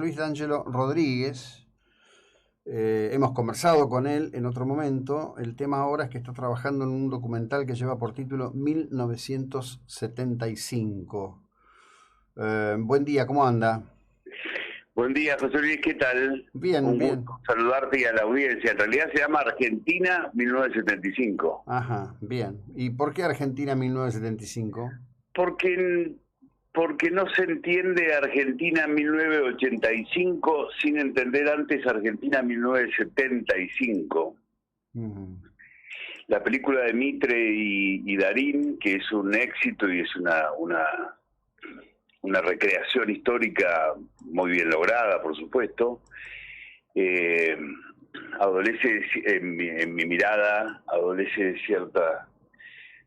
Luis D'Angelo Rodríguez. Hemos conversado con él en otro momento. El tema ahora es que está trabajando en un documental que lleva por título 1975. Buen día, ¿cómo anda? Buen día, José Luis, ¿qué tal? Bien, Un bien. gusto saludarte y a la audiencia. En realidad se llama Argentina 1975. Ajá, bien. ¿Y por qué Argentina 1975? Porque, porque no se entiende Argentina 1985 sin entender antes Argentina 1975. La película de Mitre y Darín, que es un éxito y es una recreación histórica muy bien lograda, por supuesto, adolece en mi mirada, adolece de cierta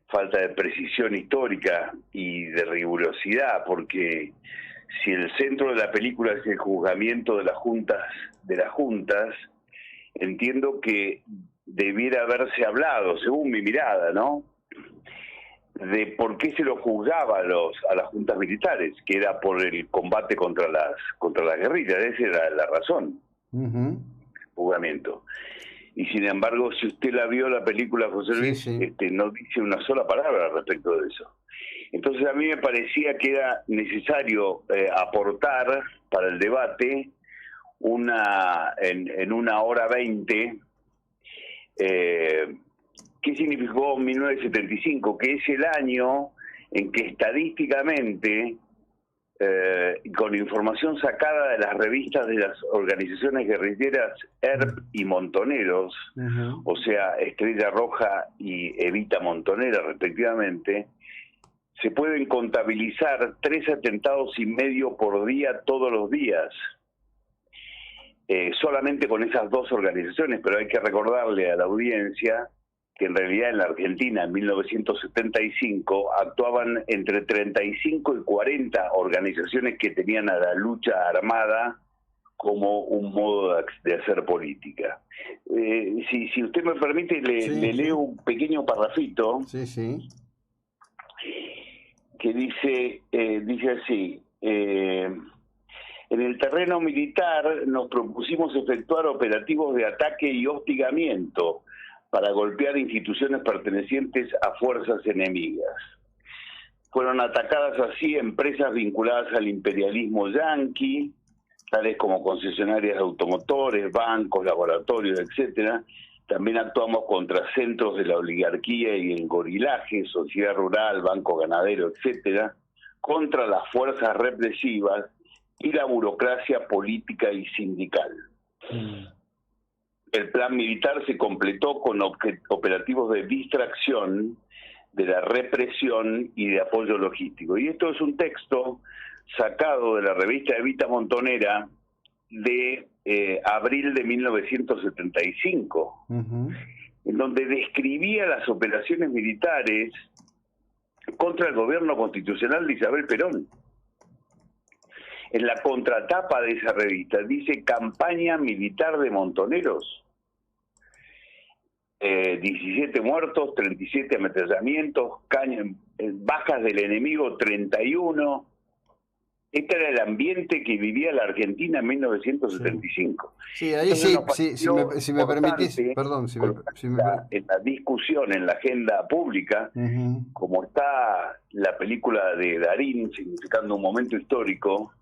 falta de precisión histórica y de rigurosidad, porque si el centro de la película es el juzgamiento de las juntas, entiendo que debiera haberse hablado, según mi mirada, ¿no?, de por qué se lo juzgaba a las juntas militares, que era por el combate contra las guerrillas. Esa era la razón, juzgamiento. Y sin embargo, si usted la vio, la película, José Luis, Sí. No dice una sola palabra respecto de eso. Entonces a mí me parecía que era necesario aportar para el debate en una hora 20, ¿qué significó 1975? Que es el año en que estadísticamente, con información sacada de las revistas de las organizaciones guerrilleras ERP y Montoneros, o sea, Estrella Roja y Evita Montonera respectivamente, se pueden contabilizar 3 atentados y medio por día todos los días. Solamente con esas dos organizaciones, pero hay que recordarle a la audiencia que en realidad en la Argentina en 1975 actuaban entre 35 y 40 organizaciones que tenían a la lucha armada como un modo de hacer política. Si usted me permite, le leo un pequeño parrafito que dice así: en el terreno militar nos propusimos efectuar operativos de ataque y hostigamiento para golpear instituciones pertenecientes a fuerzas enemigas. Fueron atacadas así empresas vinculadas al imperialismo yanqui, tales como concesionarias de automotores, bancos, laboratorios, etcétera. También actuamos contra centros de la oligarquía y el gorilaje, sociedad rural, banco ganadero, etcétera, contra las fuerzas represivas y la burocracia política y sindical. El plan militar se completó con operativos de distracción de la represión y de apoyo logístico. Y esto es un texto sacado de la revista Evita Montonera de abril de 1975, en donde describía las operaciones militares contra el gobierno constitucional de Isabel Perón. En la contratapa de esa revista dice campaña militar de Montoneros. 17 muertos, 37 ametrallamientos, bajas del enemigo 31. Este era el ambiente que vivía la Argentina en 1975. Sí, ahí entonces, si me permitís, perdón, en la discusión, en la agenda pública, como está la película de Darín, significando un momento histórico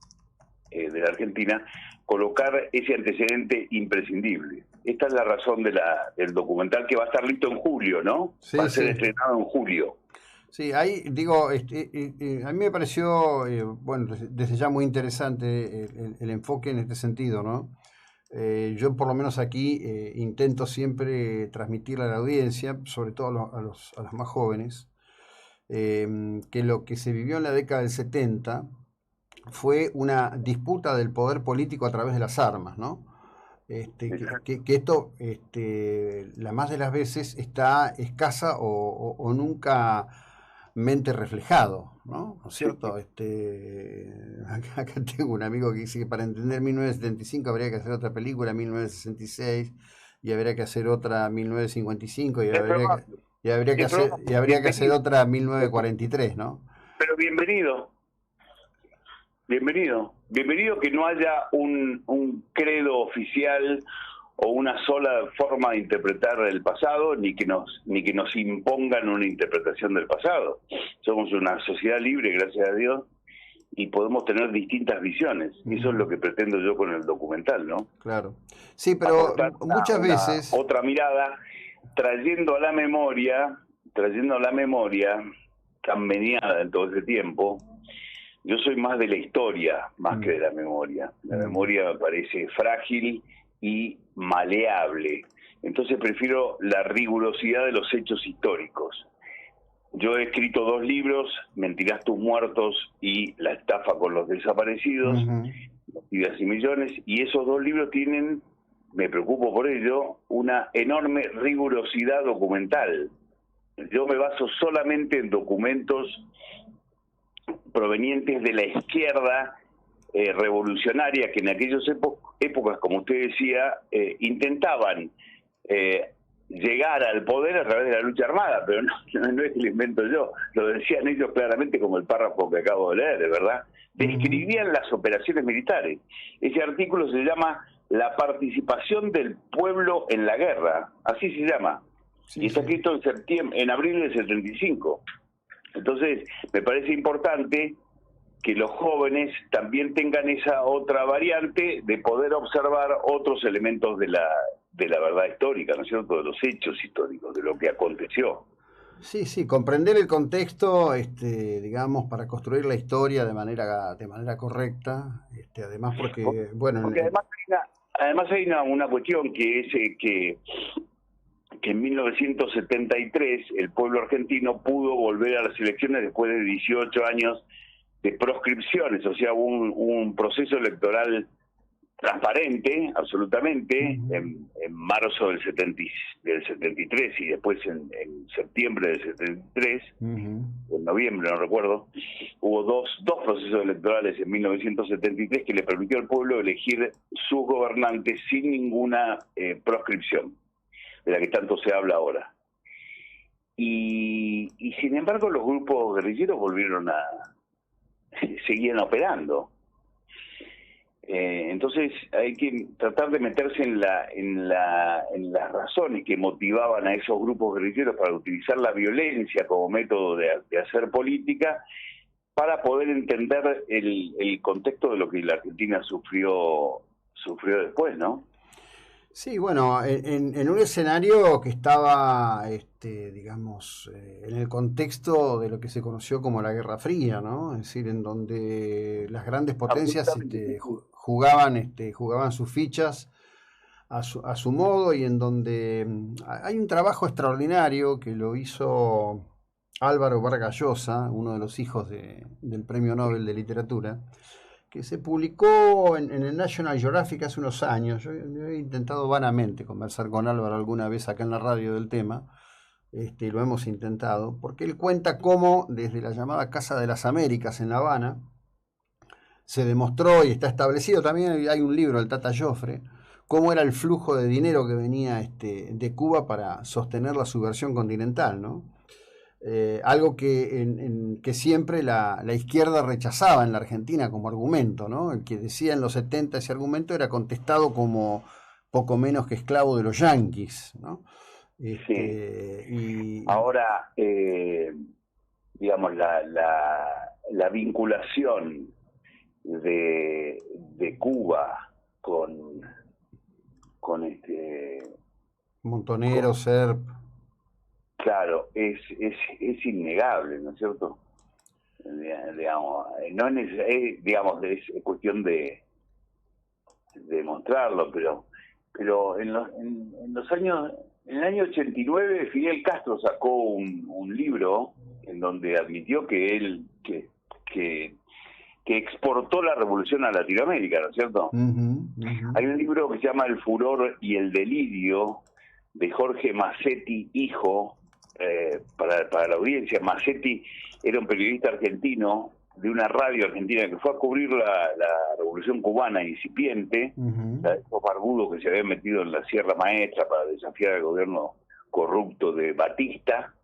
de la Argentina, colocar ese antecedente imprescindible. Esta es la razón del documental, que va a estar listo en julio, ¿no? Va a ser estrenado en julio. Sí, ahí digo, a mí me pareció, bueno, desde ya muy interesante el enfoque en este sentido, ¿no? Yo por lo menos aquí intento siempre transmitirle a la audiencia, sobre todo a los más jóvenes, que lo que se vivió en la década del 70 fue una disputa del poder político a través de las armas, ¿no? Que esto, la más de las veces, está escasa o nunca mente reflejado, ¿no? ¿No es cierto? Acá tengo un amigo que dice que para entender 1975 habría que hacer otra película, 1966, y habría que hacer otra 1955, y habría que hacer otra 1943, ¿no? Pero bienvenido. bienvenido que no haya un credo oficial o una sola forma de interpretar el pasado, ni que nos impongan una interpretación del pasado. Somos una sociedad libre, gracias a Dios, y podemos tener distintas visiones. Eso es lo que pretendo yo con el documental, ¿no? Claro. Sí, pero Aportar muchas veces... otra mirada, trayendo a la memoria tan meneada en todo ese tiempo. Yo soy más de la historia, más que de la memoria. La memoria me parece frágil y maleable. Entonces prefiero la rigurosidad de los hechos históricos. Yo he escrito 2 libros, Mentirás tus muertos y La estafa con los desaparecidos, Vidas y millones, y esos 2 libros tienen, me preocupo por ello, una enorme rigurosidad documental. Yo me baso solamente en documentos provenientes de la izquierda revolucionaria, que en aquellas épocas, como usted decía, intentaban llegar al poder a través de la lucha armada, pero no es que lo invento yo, lo decían ellos claramente, como el párrafo que acabo de leer, ¿verdad? Describían las operaciones militares. Ese artículo se llama La participación del pueblo en la guerra, así se llama, y está escrito en abril del 75. Entonces, me parece importante que los jóvenes también tengan esa otra variante de poder observar otros elementos de la verdad histórica, ¿no es cierto?, de los hechos históricos, de lo que aconteció. Sí, comprender el contexto, digamos, para construir la historia de manera correcta, además porque, bueno... Porque además hay una cuestión que es que en 1973 el pueblo argentino pudo volver a las elecciones después de 18 años de proscripciones, o sea, un proceso electoral transparente, absolutamente, en marzo del 73 y después en septiembre del 73, en noviembre, no recuerdo, hubo dos procesos electorales en 1973 que le permitió al pueblo elegir sus gobernantes sin ninguna proscripción, de la que tanto se habla ahora. Y sin embargo los grupos guerrilleros seguían operando. Entonces hay que tratar de meterse en las razones que motivaban a esos grupos guerrilleros para utilizar la violencia como método de hacer política, para poder entender el contexto de lo que la Argentina sufrió después, ¿no? Sí, bueno, en un escenario que estaba, digamos, en el contexto de lo que se conoció como la Guerra Fría, ¿no? Es decir, en donde las grandes potencias jugaban sus fichas a su modo, y en donde hay un trabajo extraordinario que lo hizo Álvaro Vargas Llosa, uno de los hijos del Premio Nobel de Literatura, que se publicó en el National Geographic hace unos años. Yo he intentado vanamente conversar con Álvaro alguna vez acá en la radio del tema, y lo hemos intentado, porque él cuenta cómo desde la llamada Casa de las Américas en La Habana se demostró, y está establecido también, hay un libro, el Tata Joffre, cómo era el flujo de dinero que venía de Cuba para sostener la subversión continental, ¿no? Algo que siempre la izquierda rechazaba en la Argentina como argumento, ¿no? El que decía en los 70 ese argumento era contestado como poco menos que esclavo de los yanquis, ¿no? Sí. Ahora, digamos, la vinculación de Cuba con Montonero, Serp. Claro, es innegable, ¿no es cierto? Digamos, no es, digamos, es cuestión de demostrarlo, pero en el año 89 Fidel Castro sacó un libro en donde admitió que exportó la revolución a Latinoamérica, ¿no es cierto? Hay un libro que se llama El furor y el delirio, de Jorge Massetti, hijo, para la audiencia. Massetti era un periodista argentino de una radio argentina que fue a cubrir la revolución cubana incipiente, la de esos barbudos que se habían metido en la Sierra Maestra para desafiar al gobierno corrupto de Batista,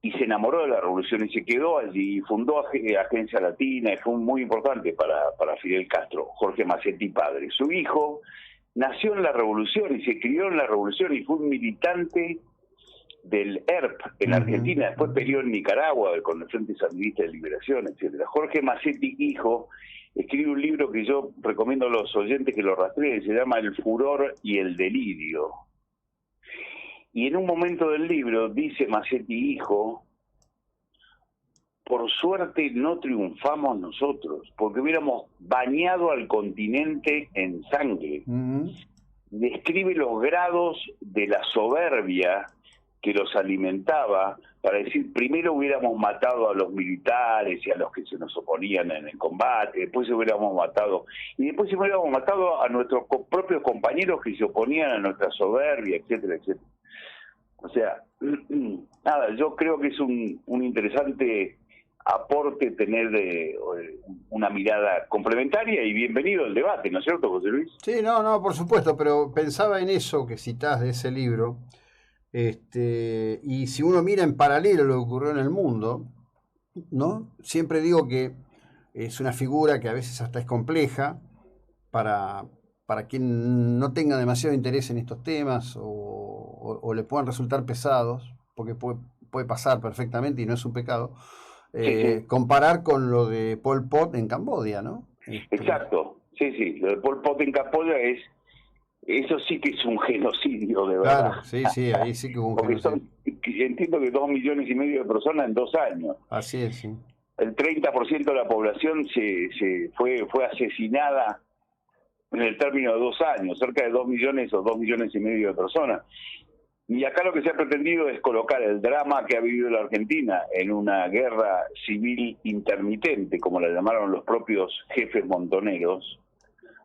y se enamoró de la revolución y se quedó allí y fundó Agencia Latina y fue muy importante para Fidel Castro, Jorge Macetti padre. Su hijo nació en la revolución y se crió en la revolución y fue un militante del ERP en Argentina, después peleó en Nicaragua con el Frente Sandinista de Liberación, etcétera. Jorge Macetti hijo escribe un libro que yo recomiendo a los oyentes que lo rastreen, se llama El furor y el delirio. Y en un momento del libro dice Macetti hijo, por suerte no triunfamos nosotros, porque hubiéramos bañado al continente en sangre. Describe los grados de la soberbia que los alimentaba, para decir, primero hubiéramos matado a los militares y a los que se nos oponían en el combate, después hubiéramos matado, y después hubiéramos matado a nuestros propios compañeros que se oponían a nuestra soberbia, etcétera, etcétera. O sea, nada, yo creo que es un interesante aporte tener una mirada complementaria y bienvenido al debate, ¿no es cierto, José Luis? Sí, no, por supuesto, pero pensaba en eso que citás de ese libro, y si uno mira en paralelo lo que ocurrió en el mundo, ¿no? Siempre digo que es una figura que a veces hasta es compleja para quien no tenga demasiado interés en estos temas o le puedan resultar pesados, porque puede pasar perfectamente y no es un pecado, comparar con lo de Pol Pot en Camboya, ¿no? Exacto, sí, lo de Pol Pot en Camboya eso sí que es un genocidio, de verdad. Claro, sí, ahí sí que hubo un genocidio. Entiendo que 2,5 millones de personas en 2 años. Así es, sí. El 30% de la población fue asesinada en el término de 2 años, cerca de 2 millones o 2,5 millones de personas. Y acá lo que se ha pretendido es colocar el drama que ha vivido la Argentina en una guerra civil intermitente, como la llamaron los propios jefes montoneros,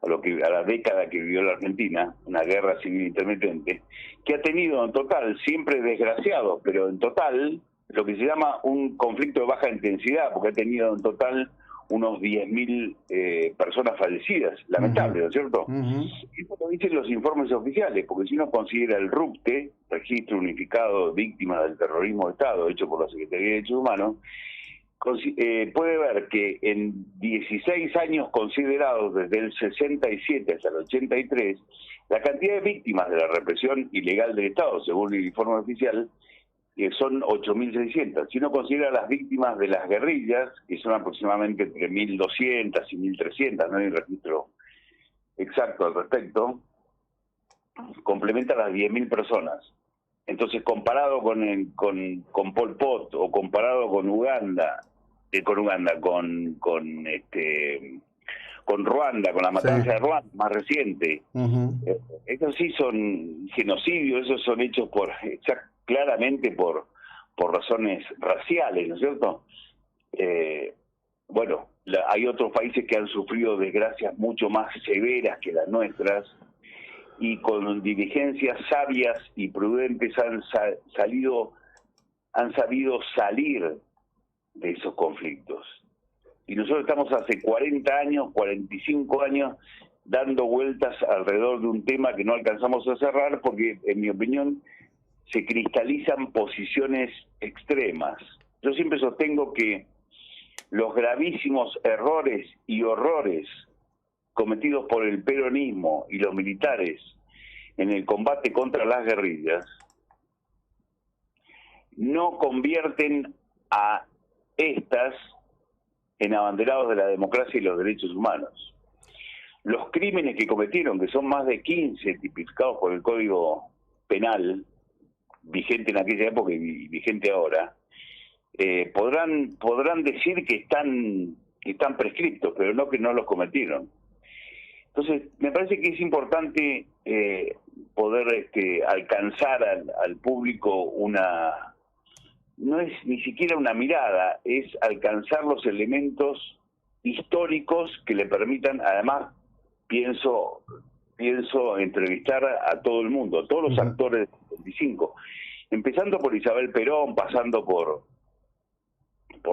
a la década que vivió la Argentina, una guerra civil intermitente, que ha tenido en total, siempre desgraciado, pero en total, lo que se llama un conflicto de baja intensidad, porque ha tenido en total unos 10.000 personas fallecidas, lamentable, ¿no es cierto? Eso lo dicen los informes oficiales, porque si uno considera el RUPTE, Registro Unificado de Víctimas del Terrorismo de Estado, hecho por la Secretaría de Derechos Humanos, puede ver que en 16 años considerados desde el 67 hasta el 83, la cantidad de víctimas de la represión ilegal del Estado, según el informe oficial, son 8.600. Si uno considera las víctimas de las guerrillas, que son aproximadamente entre 1.200 y 1.300, no hay un registro exacto al respecto, complementa las 10.000 personas. Entonces, comparado con Pol Pot o comparado con con Ruanda, con la matanza de Ruanda más reciente, esos sí son genocidios, esos son hechos claramente por razones raciales, ¿no es cierto? Hay otros países que han sufrido desgracias mucho más severas que las nuestras y con dirigencias sabias y prudentes han sabido salir de esos conflictos. Y nosotros estamos hace 40 años, 45 años, dando vueltas alrededor de un tema que no alcanzamos a cerrar porque, en mi opinión, se cristalizan posiciones extremas. Yo siempre sostengo que los gravísimos errores y horrores cometidos por el peronismo y los militares en el combate contra las guerrillas no convierten a estas en abanderados de la democracia y los derechos humanos. Los crímenes que cometieron, que son más de 15 tipificados por el Código Penal, vigente en aquella época y vigente ahora, podrán decir que están prescriptos, pero no que no los cometieron. Entonces, me parece que es importante poder alcanzar al público no es ni siquiera una mirada, es alcanzar los elementos históricos que le permitan, además, pienso entrevistar a todo el mundo, a todos los actores del 25, empezando por Isabel Perón, pasando por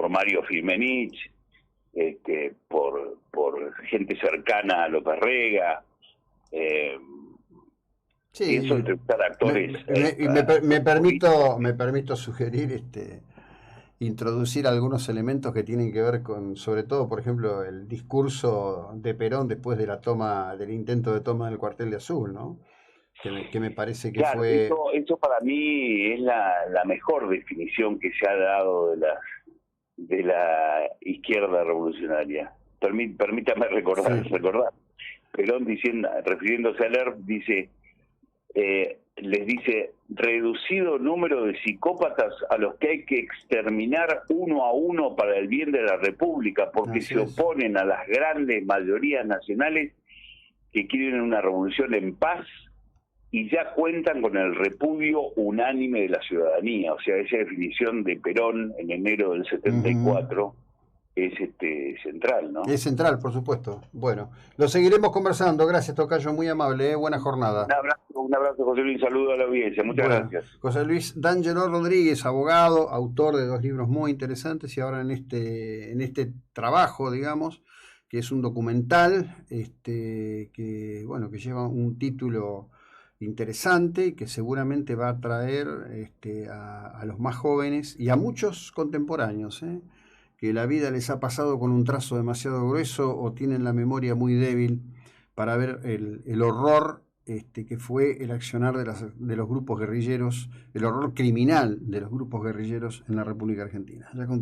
Mario Firmenich, por gente cercana a López Rega, pienso entrevistar actores. Me permito sugerir introducir algunos elementos que tienen que ver con, sobre todo, por ejemplo, el discurso de Perón después de la toma, del intento de toma del cuartel de Azul, ¿no? Que me parece que Claro, fue... eso para mí es la mejor definición que se ha dado de la izquierda revolucionaria. Permítame Sí. recordar. Perón diciendo, refiriéndose a ERP, dice, les dice, reducido número de psicópatas a los que hay que exterminar uno a uno para el bien de la República, porque Así se es. oponen a las grandes mayorías nacionales que quieren una revolución en paz y ya cuentan con el repudio unánime de la ciudadanía. O sea, esa definición de Perón en enero del Ujú. 74 es central, ¿no? Es central, por supuesto. Bueno, lo seguiremos conversando. Gracias, Tocayo, muy amable, ¿eh? Buena jornada. Un abrazo, José Luis, saludo a la audiencia, muchas Bueno, gracias. José Luis D'Angelo Rodríguez, abogado, autor de 2 libros muy interesantes y ahora en este trabajo, digamos, que es un documental, que, bueno, que lleva un título interesante y que seguramente va a atraer a los más jóvenes y a muchos contemporáneos, que la vida les ha pasado con un trazo demasiado grueso o tienen la memoria muy débil para ver el horror que fue el accionar de los grupos guerrilleros, el horror criminal de los grupos guerrilleros en la República Argentina. Ya